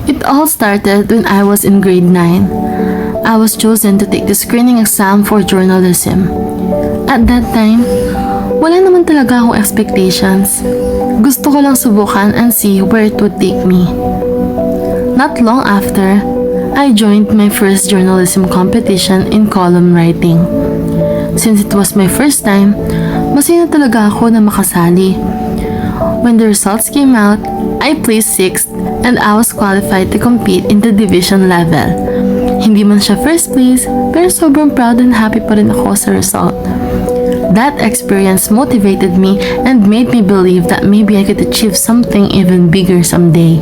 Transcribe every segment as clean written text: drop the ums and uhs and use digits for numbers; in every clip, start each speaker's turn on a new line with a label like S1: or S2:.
S1: It all started when I was in grade 9. I was chosen to take the screening exam for journalism. At that time, wala naman talaga akong expectations. Gusto ko lang subukan and see where it would take me. Not long after, I joined my first journalism competition in column writing. Since it was my first time, masaya talaga ako na makasali. When the results came out, I placed 6th and I was qualified to compete in the division level. Hindi man siya first place, pero sobrang proud and happy pa rin ako sa result. That experience motivated me and made me believe that maybe I could achieve something even bigger someday.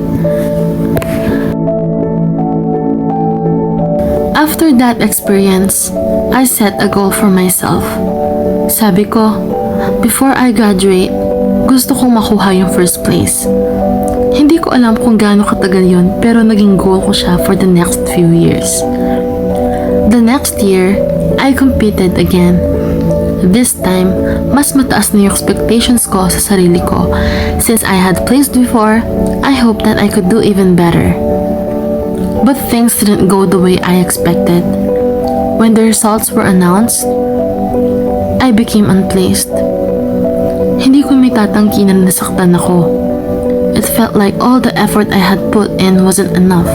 S1: After that experience, I set a goal for myself. Sabi ko, before I graduate, gusto kong makuha yung first place. Hindi ko alam kung gaano katagal yun, pero naging goal ko siya for the next few years. The next year, I competed again. This time, mas mataas na yung expectations ko sa sarili ko. Since I had placed before, I hoped that I could do even better. But things didn't go the way I expected. When the results were announced, I became unplaced. Hindi ko may tatangki na nasaktan ako. It felt like all the effort I had put in wasn't enough.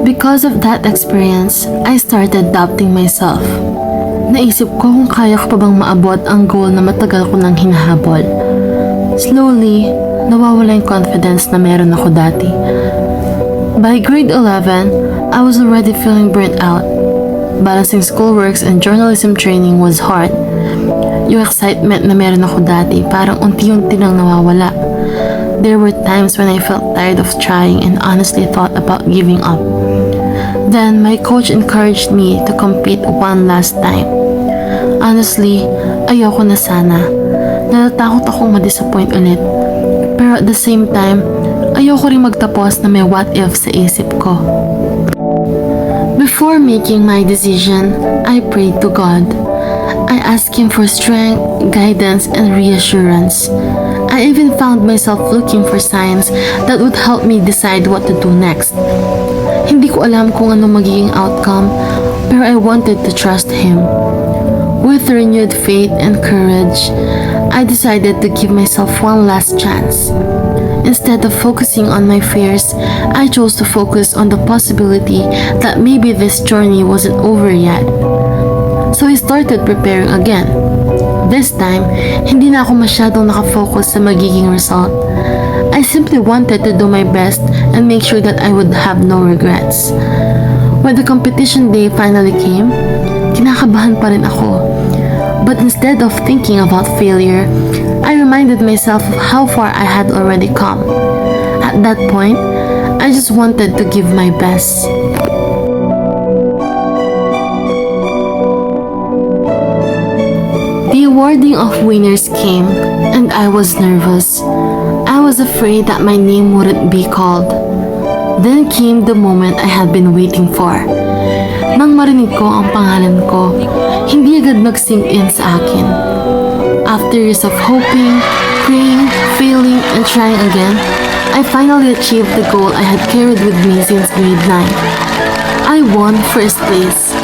S1: Because of that experience, I started doubting myself. Naisip ko kung kaya ko pa bang maabot ang goal na matagal ko nang hinahabol. Slowly, nawawala yung confidence na meron ako dati. By grade 11, I was already feeling burnt out. Balancing schoolworks and journalism training was hard. Yung excitement na meron ako dati parang unti-unti nang nawawala. There were times when I felt tired of trying and honestly thought about giving up. Then my coach encouraged me to compete one last time. Honestly, ayoko na sana. Natatakot akong ma-disappoint ulit. Pero at the same time, ayoko rin magtapos na may what if sa isip ko. Before making my decision, I prayed to God. I asked Him for strength, guidance, and reassurance. I even found myself looking for signs that would help me decide what to do next. Hindi ko alam kung ano magiging outcome, pero I wanted to trust Him. With renewed faith and courage, I decided to give myself one last chance. Instead of focusing on my fears, I chose to focus on the possibility that maybe this journey wasn't over yet. So I started preparing again. This time, hindi na ako masyadong nakafocus sa magiging result. I simply wanted to do my best and make sure that I would have no regrets. When the competition day finally came, kinakabahan pa rin ako. But instead of thinking about failure, I reminded myself of how far I had already come. At that point, I just wanted to give my best. The awarding of winners came, and I was nervous. I was afraid that my name wouldn't be called. Then came the moment I had been waiting for. Nang marinig ko ang pangalan ko, hindi agad nag-sink in sa akin. After years of hoping, praying, failing, and trying again, I finally achieved the goal I had carried with me since grade 9. I won first place.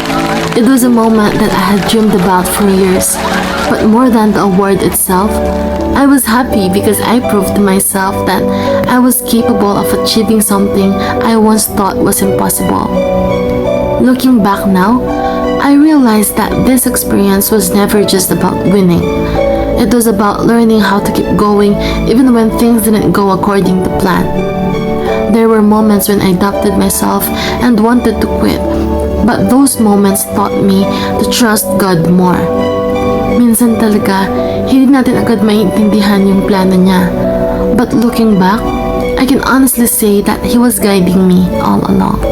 S1: It was a moment that I had dreamed about for years, but more than the award itself, I was happy because I proved to myself that I was capable of achieving something I once thought was impossible. Looking back now, I realized that this experience was never just about winning. It was about learning how to keep going even when things didn't go according to plan. There were moments when I doubted myself and wanted to quit, but those moments taught me to trust God more. Minsan talaga, hindi natin agad maintindihan yung plano niya. But looking back, I can honestly say that He was guiding me all along.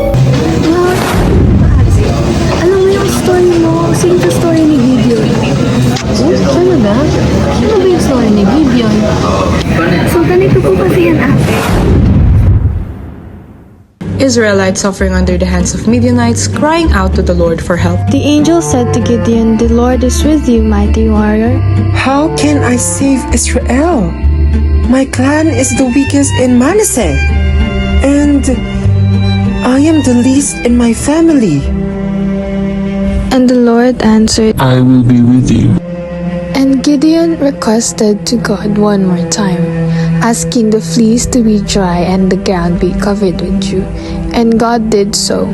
S2: Alam mo yung story mo, same sa story ni Gideon.
S1: Oh, ano ba? Ano ba yung story ni Gideon?
S2: So, ganito po kasi yan ate.
S3: Israelites suffering under the hands of Midianites, crying out to the Lord for help.
S4: The angel said to Gideon, "The Lord is with you, mighty warrior."
S5: How can I save Israel?
S4: My clan is the weakest in Manasseh, and I am the least in my family.
S2: And the Lord answered,
S5: I will be with you.
S2: and Gideon requested to God one more time, asking the fleece to be dry and the ground be covered with dew. And God did so.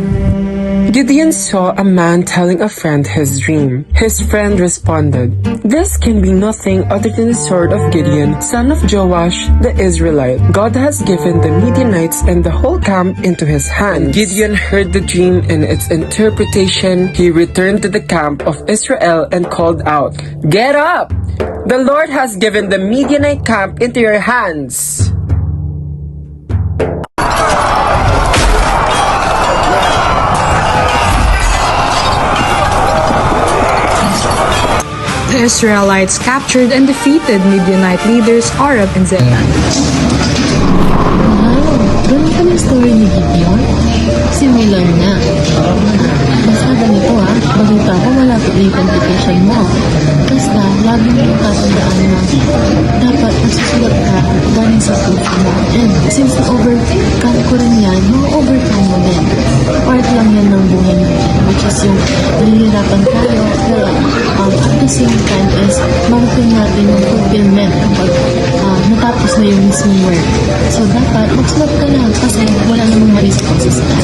S4: Gideon saw a man telling a friend his dream. His friend responded, "This can be nothing other than the sword of Gideon, son of Joash, the Israelite. God has given the Midianites and the whole camp into his hand." Gideon heard the dream and its interpretation. He returned to the camp of Israel and called out, "Get up! The Lord has given the Midianite camp into your hands."
S3: The Israelites captured and defeated Midianite leaders Oreb and Zebah.
S1: Wow, ganun ka ng story ni Gideon? Similar na. Basta ganito balita ko malapit na yung competition mo. Basta, laging yung tatandaan na dapat nagsusulat ka galing sa puso mo. And since na-overcome ko rin yan, ma-overcome mo din. Part lang yan ng buhay natin, which is yung nahihirapan tayo, pero at the same time is marating natin yung fulfillment kapag natapos na yung mismong work. So, dapat magsulat ka na kasi wala namang ma-responses ka.